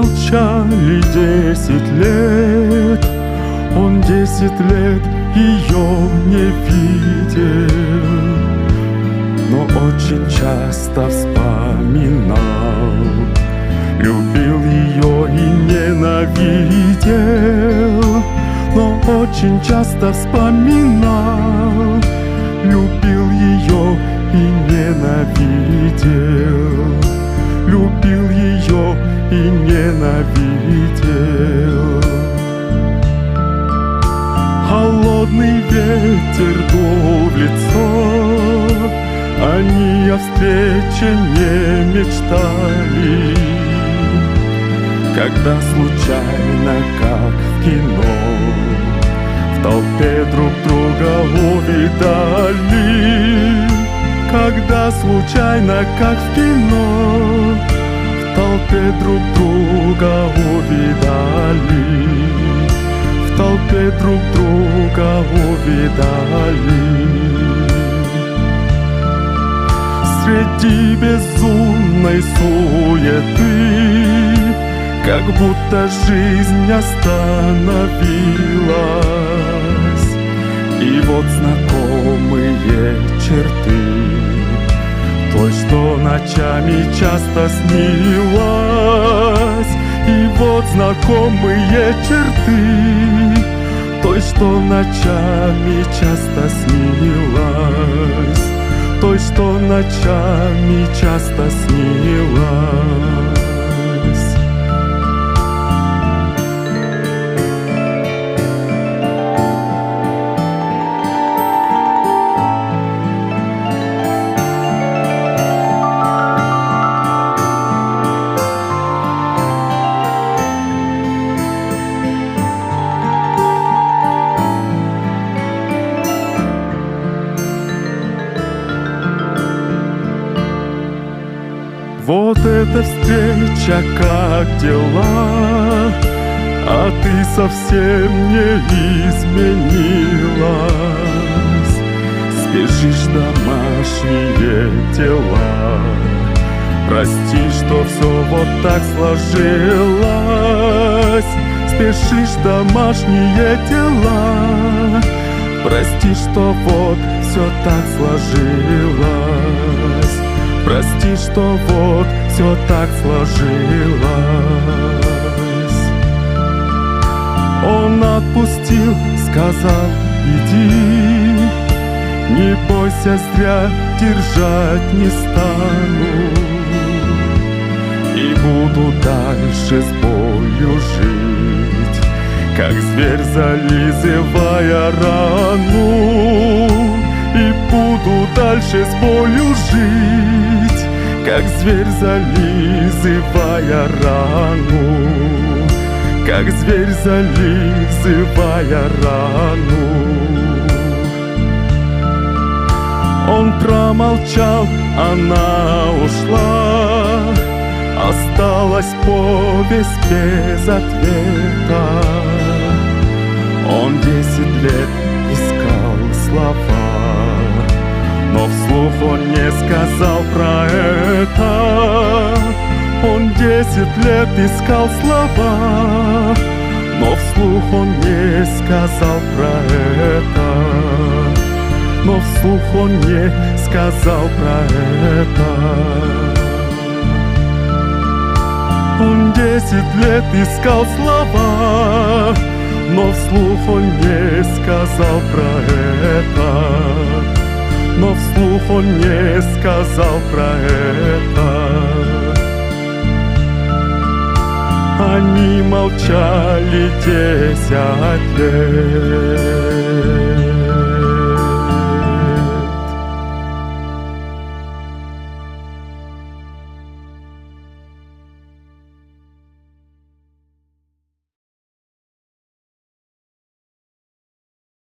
молчали 10 лет, он 10 лет ее не видел, но очень часто вспоминал. Любил ее и ненавидел, но очень часто вспоминал. Любил ее и ненавидел, любил ее и ненавидел. Холодный ветер дул в лицо, они о встрече не мечтали. Когда случайно, как в кино, в толпе друг друга увидали. Когда случайно, как в кино, в толпе друг друга увидали. В толпе друг друга увидали. Среди безумной суеты, как будто жизнь остановилась. И вот знакомые черты той, что ночами часто снилась. И вот знакомые черты той, что ночами часто снилась. Той, что ночами часто снилась. Вот эта встреча, как дела, а ты совсем не изменилась. Спешишь домашние дела, прости, что все вот так сложилось. Спешишь домашние дела, прости, что вот все так сложилось. Прости, что вот все так сложилось. Он отпустил, сказал: иди, не бойся, зря держать не стану. И буду дальше с болью жить, как зверь, зализывая рану. И буду дальше с болью жить, как зверь, зализывая рану. Как зверь, зализывая рану. Он промолчал, она ушла, осталась повесть без ответа. Он 10 лет искал слова, но вслух он не сказал про это. Он 10 лет искал слова, но вслух он не сказал про это. Но вслух он не сказал про это. Он 10 лет искал слова, но вслух он не сказал про это. Но вслух он не сказал про это. Они молчали 10 лет.